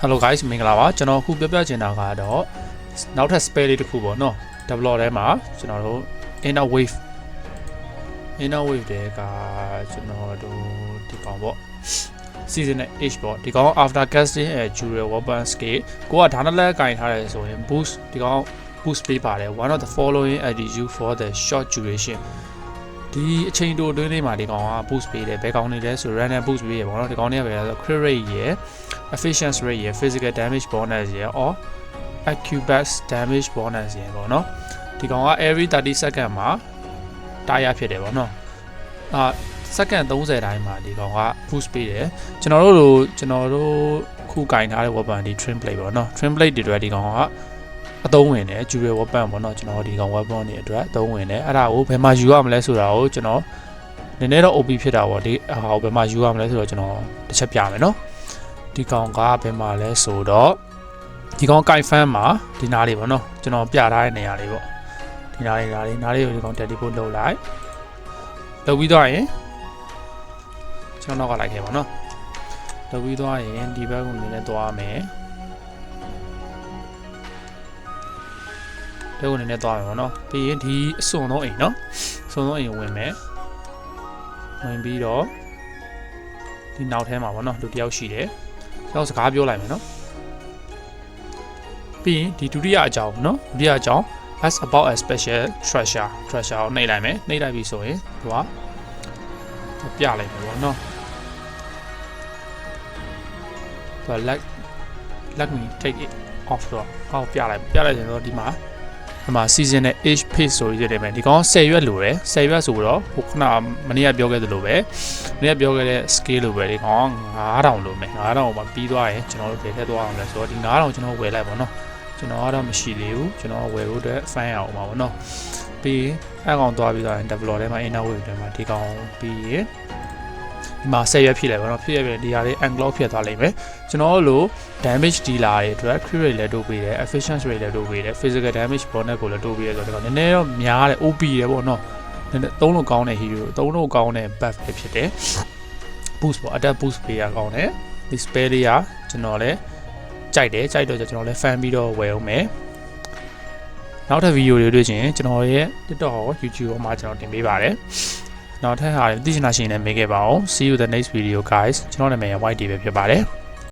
Hello guys မင်္ဂလာပါကျွန်တော်အခုပြောပြချင်တာကတော့နောက်ထပ် spell လေးတစ်ခုပေါ့နော် develop ထဲမှာကျွန်တော်တို့ inner wave တွေကကျွန်တော်တို့ဒီကောင်ပေါ့ seasonal age ပေါ့ဒီကောင် after casting a dual weapon skill ကိုကဒါနဲ့လက်ကင်ထားတယ်ဆိုရင် boost ဒီကောင် boost ပေးပါတယ် one of the following attitude for the short duration ဒီအချိန်တိုအတွင်းလေးမှာဒီကောင်က boost ပေးတယ်ဘယ်ကောင်နေလဲဆို random boost ပေးရပေါ့နော်ဒီကောင်တွေကပဲဆို crit rate ရယ် efficiency rate ရယ် physical damage bonus ရယ် or accuracy damage bonus ရယ်ပေါ့နော်ဒီကောင်က every 30 second မှာတာယာဖြစ်တယ်ပေါ့နော်second 30တိုင်းမှာဒီကောင်က boost ပေးတယ်ကျွန်တော်တို့ခုကင်ထားတဲ့ weapon ဒီ trim blade ပေါ့နော် trim blade တွေအတွက်ဒီကောင်ကအသုံးဝင်တယ် dual weapon ပေါ့နော်ကျွန်တော်ဒီကောင် weapon တွေအတွက်အသုံးဝင်တယ်အဲ့ဒါကိုဘယ်မှာယူရမလဲဆိုတာကိုကျွန်တော်နည်းနည်းတော့ OP ဖြစ်တာပေါ့ဒီဟာကိုဘယ်မှာယူရမလဲဆိုတော့ကျွန်တော်တစ်ချက်ပြမယ်နော်ဒီကောင်ကဘယ်မှာလဲဆိုတော့ဒီကောင်ကင်ဖန်မှာဒီနားလေးပေါ့နော်ကျွန်တော်ပြထားတဲ့နေရာလေးပေါ့ဒီနားလေးကိုဒီကောင် teleport လုပ်လိုက်လုပ်ပြီးတော့ရင်ကျွန်တော်ကလိုက်ခဲ့ပါနော်လုပ်ပြီးတော့ရင်ဒီဘက်ကိုနည်းနည်းသွားမယ်ဘယ်ကိုနည်းနည်းသွားမယ်ပေါ့နော်ပြီးရင်ဒီအစွန်ဆုံးအိမ်နော်အစွန်ဆုံးအိမ်ဝင်မယ်ဝင်ပြီးတော့ဒီနောက်ထဲမှာပေါ့နော်လူတယောက်ရှိတယ်ကျွန်တော်စကားပြောလိုက်မယ်နော်ပြီးရင်ဒီဒုတိယအကြောင်းနော်ဒုတိယအကြောင်း as about a special treasure ကိုနှိပ်လိုက်မယ်နှိပ်လိုက်ပြီဆိုရင်သူကပြလိုက်မယ်ပေါ့နော်သူက let me take it off တော့ဟောပြလိုက်ရင်တော့ဒီမှာseason နဲ့ age pace ဆိုရတဲ့မယ်ဒီကောင်10ရွက်လိုတယ်10ရွက်ဆိုတော့ဟိုခုနမနေ့ကပြောခဲ့သလိုပဲမနေ့ကပြောခဲ့တဲ့ scale လိုပဲဒီကောင်9000လိုမယ်9000ကိုမှပြီးသွားရင်ကျွန်တော်တို့တည်ထည့်သွားအောင်လဲဆိုတော့ဒီ9000ကျွန်တော်ဝယ်လိုက်ပါတော့ကျွန်တော်ကတော့မရှိသေးဘူးကျွန်တော်ဝယ်ဖို့အတွက် fan အောင်ပါဘောနော်ပြီးအဲ့ကောင်သွားပြီးတော့ develop ထဲမှာ inner wave ထဲမှာဒီကောင်ပြီးရင်ဒီမှာ10ရွက်ဖြစ်လိုက်ပါတော့ဖြစ်ရပြီဒီဟာလေး unlock ဖြစ်သွားလိမ့်မယ်ကျွန်တော်တို့ damage dealer တွေအတွက် crit rate လည်းတိုးပေးတယ် efficiency rate လည်းတိုးပေးတယ် physical damage bonus ကိုလည်းတိုးပေးတယ်ဆိုတော့နည်းနည်းတော့များတယ် OP တယ်ပေါ့နော်နည်းနည်းသုံးလို့ကောင်းတဲ့ hero သုံးလို့ကောင်းတဲ့ buff တွေဖြစ်တယ် boost ပေါ့ attack boost ပေးရကောင်းတယ်ဒီ spell လေးကကျွန်တော်လည်းကြိုက်တော့ကျွန်တော်လည်း fan ပြီးတော့ဝယ်အောင်မယ်နောက်ထပ်ဗီဒီယိုတွေတွေ့ချင်ကျွန်တော်ရဲ့ TikTok ရော YouTube မှာကျွန်တော်တင်ပေးပါတယ်နောက်ထပ်ဟာသိချင်တာရှိရင်လည်းမေးခဲ့ပါဦး see you the next video guys ကျွန်တော်နာမည်က YT ပဲဖြစ်ပါတယ်